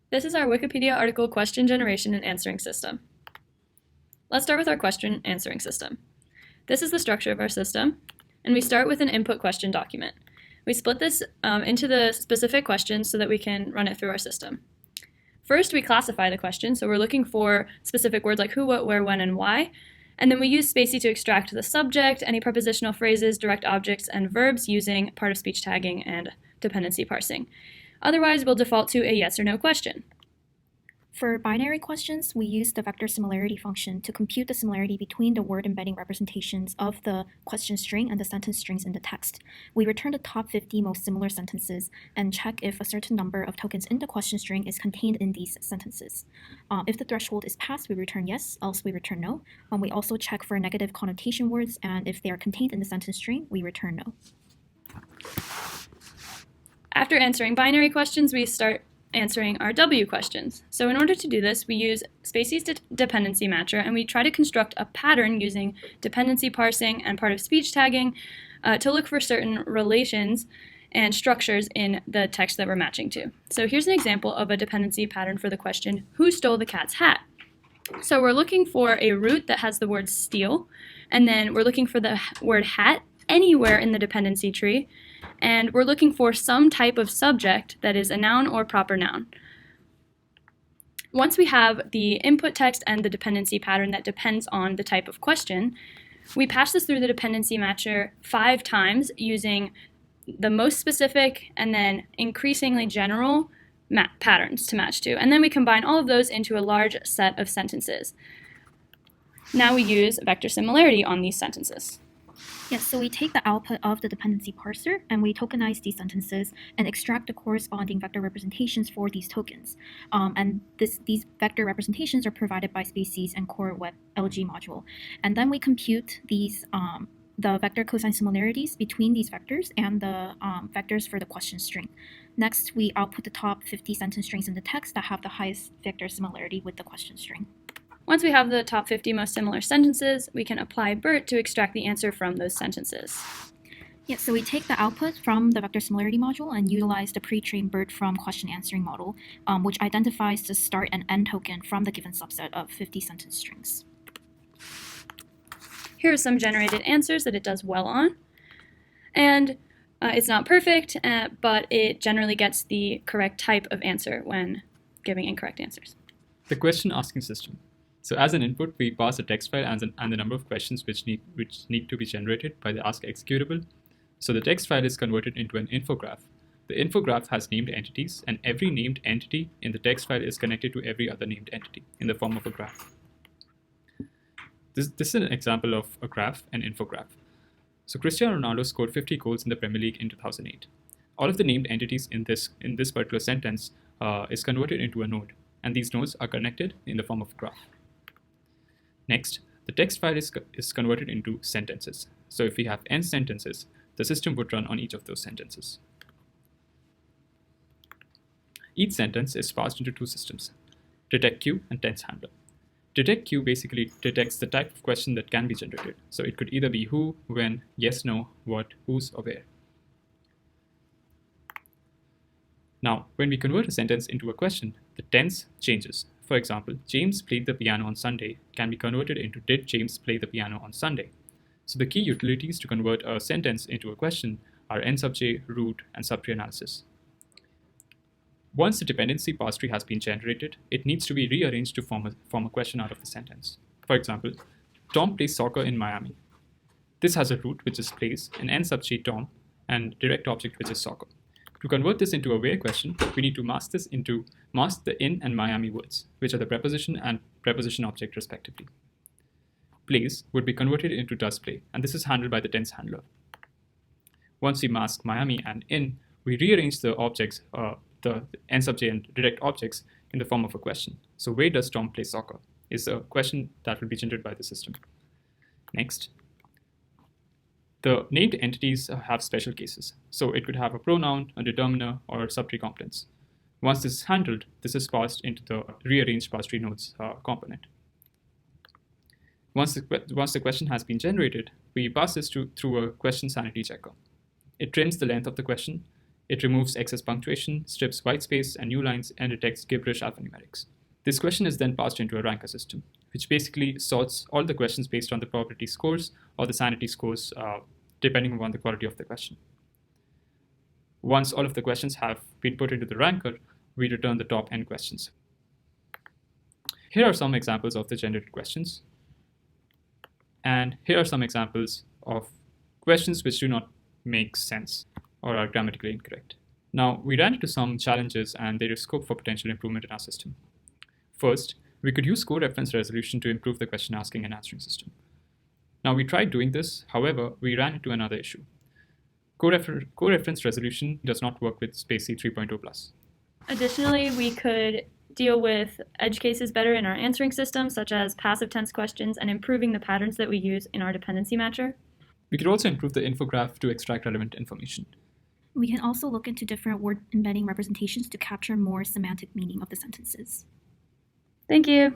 This is our Wikipedia article question generation and answering system. Let's start with our question answering system. This is the structure of our system, and we start with an input question document. We split this into the specific questions so that we can run it through our system. First, we classify the question, so we're looking for specific words like who, what, where, when, and why. And then we use Spatie to extract the subject, any prepositional phrases, direct objects, and verbs using part of speech tagging and dependency parsing. Otherwise, we'll default to a yes or no question. For binary questions, we use the vector similarity function to compute the similarity between the word embedding representations of the question string and the sentence strings in the text. We return the top 50 most similar sentences and check if a certain number of tokens in the question string is contained in these sentences. If the threshold is passed, we return yes, else we return no. We also check for negative connotation words, and if they are contained in the sentence string, we return no. After answering binary questions, we start answering our W questions. So in order to do this, we use Spatie's dependency matcher, and we try to construct a pattern using dependency parsing and part of speech tagging to look for certain relations and structures in the text that we're matching to. So here's an example of a dependency pattern for the question, who stole the cat's hat? So we're looking for a root that has the word steal, and then we're looking for the word hat anywhere in the dependency tree, and we're looking for some type of subject that is a noun or proper noun. Once we have the input text and the dependency pattern that depends on the type of question, we pass this through the dependency matcher 5 times using the most specific and then increasingly general patterns to match to. And then we combine all of those into a large set of sentences. Now we use vector similarity on these sentences. Yes, so we take the output of the dependency parser and we tokenize these sentences and extract the corresponding vector representations for these tokens. These vector representations are provided by Spatie's and Core Web LG module. And then we compute these the vector cosine similarities between these vectors and the vectors for the question string. Next, we output the top 50 sentence strings in the text that have the highest vector similarity with the question string. Once we have the top 50 most similar sentences, we can apply BERT to extract the answer from those sentences. Yeah, so we take the output from the vector similarity module and utilize the pre-trained BERT from question answering model, which identifies the start and end token from the given subset of 50 sentence strings. Here are some generated answers that it does well on. And it's not perfect, but it generally gets the correct type of answer when giving incorrect answers. The question asking system. So as an input, we pass a text file and the number of questions which need to be generated by the ask executable. So the text file is converted into an infograph. The infograph has named entities, and every named entity in the text file is connected to every other named entity in the form of a graph. This is an example of a graph, an infograph. So Cristiano Ronaldo scored 50 goals in the Premier League in 2008. All of the named entities in this particular sentence is converted into a node, and these nodes are connected in the form of a graph. Next, the text file is converted into sentences. So if we have n sentences, the system would run on each of those sentences. Each sentence is passed into 2 systems, detect queue and tense handler. Detect queue basically detects the type of question that can be generated. So it could either be who, when, yes, no, what, whose, or where. Now, when we convert a sentence into a question, the tense changes. For example, James played the piano on Sunday can be converted into did James play the piano on Sunday? So the key utilities to convert a sentence into a question are n_j, root, and subtree analysis. Once the dependency parse tree has been generated, it needs to be rearranged to form a question out of the sentence. For example, Tom plays soccer in Miami. This has a root, which is plays, an n_j Tom, and direct object, which is soccer. To convert this into a where question, we need to mask the in and Miami words, which are the preposition and preposition object respectively. Plays would be converted into does play, and this is handled by the tense handler. Once we mask Miami and in, we rearrange the objects, the n_j and direct objects in the form of a question. So where does Tom play soccer is a question that will be generated by the system. Next, the named entities have special cases. So it could have a pronoun, a determiner, or a subtree competence. Once this is handled, this is passed into the rearranged parse tree nodes component. Once the question has been generated, we pass this through a question sanity checker. It trims the length of the question, It removes excess punctuation, strips white space and new lines, and detects gibberish alphanumerics. This question is then passed into a ranker system, which basically sorts all the questions based on the probability scores or the sanity scores, depending upon the quality of the question. Once all of the questions have been put into the ranker, we return the top n questions. Here are some examples of the generated questions. And here are some examples of questions which do not make sense or are grammatically incorrect. Now, we ran into some challenges and there is scope for potential improvement in our system. First, we could use co-reference resolution to improve the question asking and answering system. Now, we tried doing this, however, we ran into another issue. Co-reference resolution does not work with SPACY 3.0+. Additionally, we could deal with edge cases better in our answering system, such as passive tense questions, and improving the patterns that we use in our dependency matcher. We could also improve the infograph to extract relevant information. We can also look into different word embedding representations to capture more semantic meaning of the sentences. Thank you.